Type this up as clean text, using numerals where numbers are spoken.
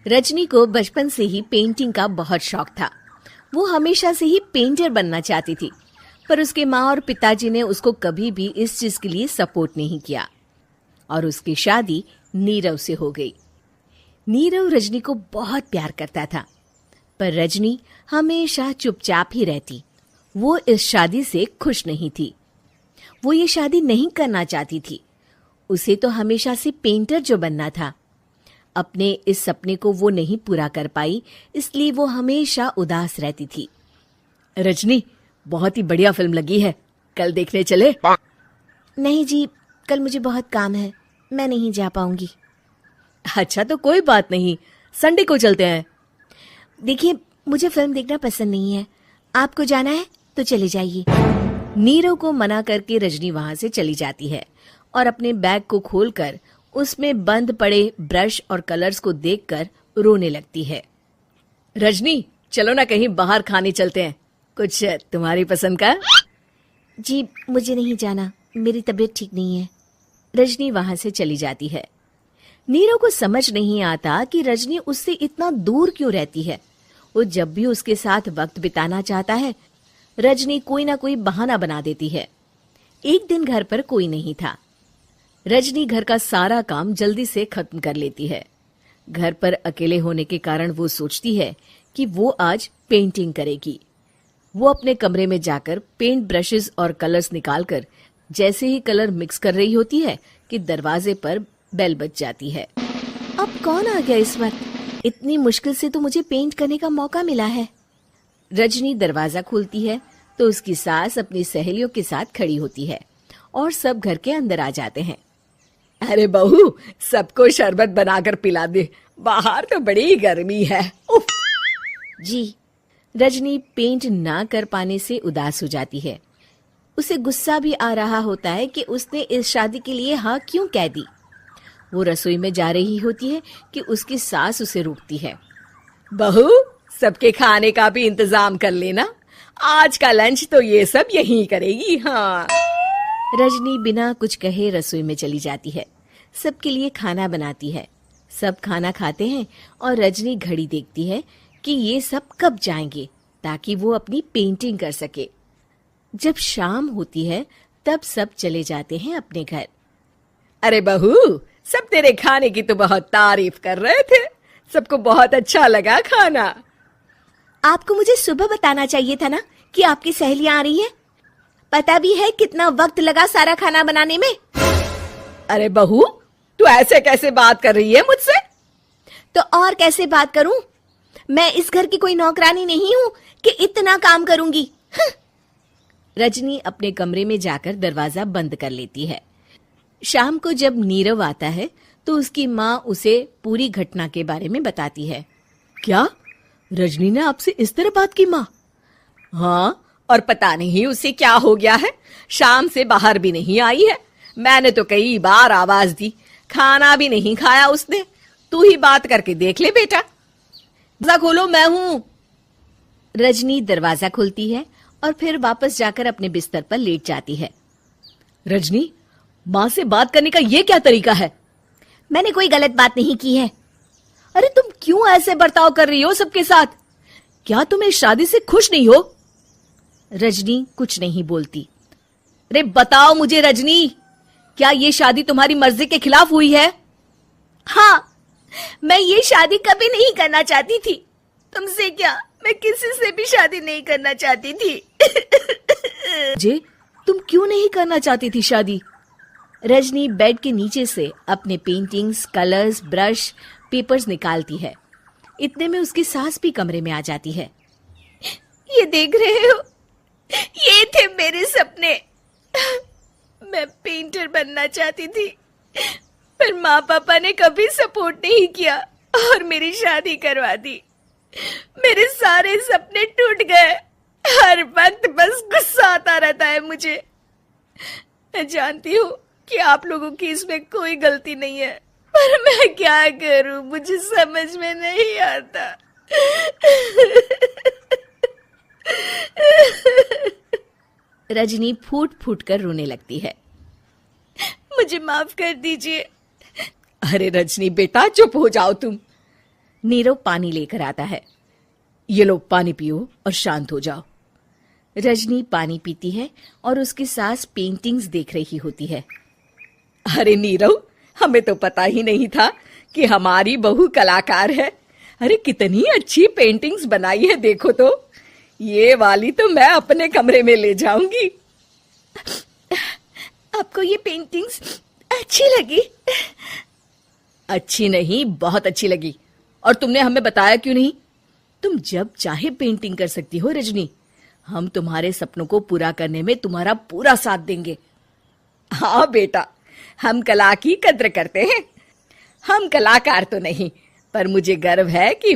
रजनी को बचपन से ही पेंटिंग का बहुत शौक था। वो हमेशा से ही पेंटर बनना चाहती थी, पर उसके माँ और पिताजी ने उसको कभी भी इस चीज के लिए सपोर्ट नहीं किया और उसकी शादी नीरव से हो गई। नीरव रजनी को बहुत प्यार करता था, पर रजनी हमेशा चुपचाप ही रहती। वो इस शादी से खुश नहीं थी। वो ये शादी नहीं करना चाहती थी। उसे तो हमेशा से पेंटर जो बनना था। अपने इस सपने को वो नहीं पूरा कर पाई, इसलिए वो हमेशा उदास रहती थी। रजनी, बहुत ही बढ़िया फिल्म लगी है, कल देखने चले? नहीं जी, कल मुझे बहुत काम है, मैं नहीं जा पाऊंगी। अच्छा तो कोई बात नहीं, संडे को चलते हैं। देखिए, मुझे फिल्म देखना पसंद नहीं है। आपको जाना है तो चले जाइए। नीरव को मना करके रजनी वहां से चली जाती है और अपने बैग को खोलकर उसमें बंद पड़े ब्रश और कलर्स को देखकर रोने लगती है। रजनी, चलो ना कहीं बाहर खाने चलते हैं, कुछ तुम्हारी पसंद का। जी, मुझे नहीं जाना, मेरी तबीयत ठीक नहीं है। रजनी वहां से चली जाती है। नीरव को समझ नहीं आता कि रजनी उससे इतना दूर क्यों रहती है। वो जब भी उसके साथ वक्त बिताना चाहता है, रजनी कोई ना कोई बहाना बना देती है। एक दिन घर पर कोई नहीं था। रजनी घर का सारा काम जल्दी से खत्म कर लेती है। घर पर अकेले होने के कारण वो सोचती है कि वो आज पेंटिंग करेगी। वो अपने कमरे में जाकर पेंट ब्रशेस और कलर्स निकालकर जैसे ही कलर मिक्स कर रही होती है कि दरवाजे पर बेल बज जाती है। अब कौन आ गया इस वक्त? इतनी मुश्किल से तो मुझे पेंट करने का मौका मिला है। रजनी दरवाजा खोलती है तो उसकी सास अपनी सहेलियों के साथ खड़ी होती है और सब घर के अंदर आ जाते हैं। अरे बहू, सबको शरबत बनाकर पिला दे, बाहर तो बड़ी गर्मी है। उफ। जी। रजनी पेंट ना कर पाने से उदास हो जाती है। उसे गुस्सा भी आ रहा होता है कि उसने इस शादी के लिए हाँ क्यों कह दी। वो रसोई में जा रही होती है कि उसकी सास उसे रोकती है। बहू, सबके खाने का भी इंतजाम कर लेना, आज का लंच तो ये सब यहीं करेगी। हाँ। रजनी बिना कुछ कहे रसोई में चली जाती है। सबके लिए खाना बनाती है। सब खाना खाते हैं और रजनी घड़ी देखती है कि ये सब कब जाएंगे ताकि वो अपनी पेंटिंग कर सके। जब शाम होती है तब सब चले जाते हैं अपने घर। अरे बहू, सब तेरे खाने की तो बहुत तारीफ कर रहे थे, सबको बहुत अच्छा लगा खाना। आपको मुझे सुबह बताना चाहिए था ना कि आपकी सहेलियां आ रही है। पता भी है कितना वक्त लगा सारा खाना बनाने में। अरे बहू, तू ऐसे कैसे बात कर रही है मुझसे? तो और कैसे बात करूं? मैं इस घर की कोई नौकरानी नहीं हूं कि इतना काम करूंगी। रजनी अपने कमरे में जाकर दरवाजा बंद कर लेती है। शाम को जब नीरव आता है तो उसकी माँ उसे पूरी घटना के बारे में बताती है। क्या रजनी ने आपसे इस तरह बात की माँ? हाँ, और पता नहीं उसे क्या हो गया है, शाम से बाहर भी नहीं आई है। मैंने तो कई बार आवाज दी, खाना भी नहीं खाया उसने। तू ही बात करके देख ले बेटा। दरवाजा खोलो, मैं हूं। रजनी दरवाजा खोलती है और फिर वापस जाकर अपने बिस्तर पर लेट जाती है। रजनी, माँ से बात करने का ये क्या तरीका है? मैंने कोई गलत बात नहीं की है। अरे तुम क्यों ऐसे बर्ताव कर रही हो सबके साथ? क्या तुम इस शादी से खुश नहीं हो? रजनी कुछ नहीं बोलती। अरे बताओ मुझे रजनी, क्या ये शादी तुम्हारी मर्जी के खिलाफ हुई है? हाँ, मैं ये शादी कभी नहीं करना चाहती थी। तुमसे क्या, मैं किसी से भी शादी नहीं करना चाहती थी। जे, तुम क्यों नहीं करना चाहती थी शादी? रजनी बेड के नीचे से अपने पेंटिंग्स, कलर्स, ब्रश, पेपर्स निकालती है। इतने में उसकी सास भी कमरे में आ जाती है। ये देख रहे हो, ये थे मेरे सपने। मैं पेंटर बनना चाहती थी, पर माँ पापा ने कभी सपोर्ट नहीं किया और मेरी शादी करवा दी। मेरे सारे सपने टूट गए। हर वक्त बस गुस्सा आता रहता है मुझे। मैं जानती हूँ कि आप लोगों की इसमें कोई गलती नहीं है, पर मैं क्या करूं, मुझे समझ में नहीं आता। रजनी फूट फूट कर रोने लगती है। मुझे माफ कर दीजिए। अरे रजनी बेटा, चुप हो जाओ तुम। नीरव पानी लेकर आता है। ये लो पानी पियो और शांत हो जाओ। रजनी पानी पीती है और उसकी सास पेंटिंग्स देख रही होती है। अरे नीरव, हमें तो पता ही नहीं था कि हमारी बहू कलाकार है। अरे कितनी अच्छी पेंटिंग्स बनाई है, देखो तो। ये वाली तो मैं अपने कमरे में ले जाऊंगी। आपको ये पेंटिंग्स अच्छी लगी? अच्छी नहीं, बहुत अच्छी लगी। और तुमने हमें बताया क्यों नहीं? तुम जब चाहे पेंटिंग कर सकती हो रजनी। हम तुम्हारे सपनों को पूरा करने में तुम्हारा पूरा साथ देंगे। हाँ बेटा, हम कला की कद्र करते हैं। हम कलाकार तो नहीं, पर मुझे गर्व है कि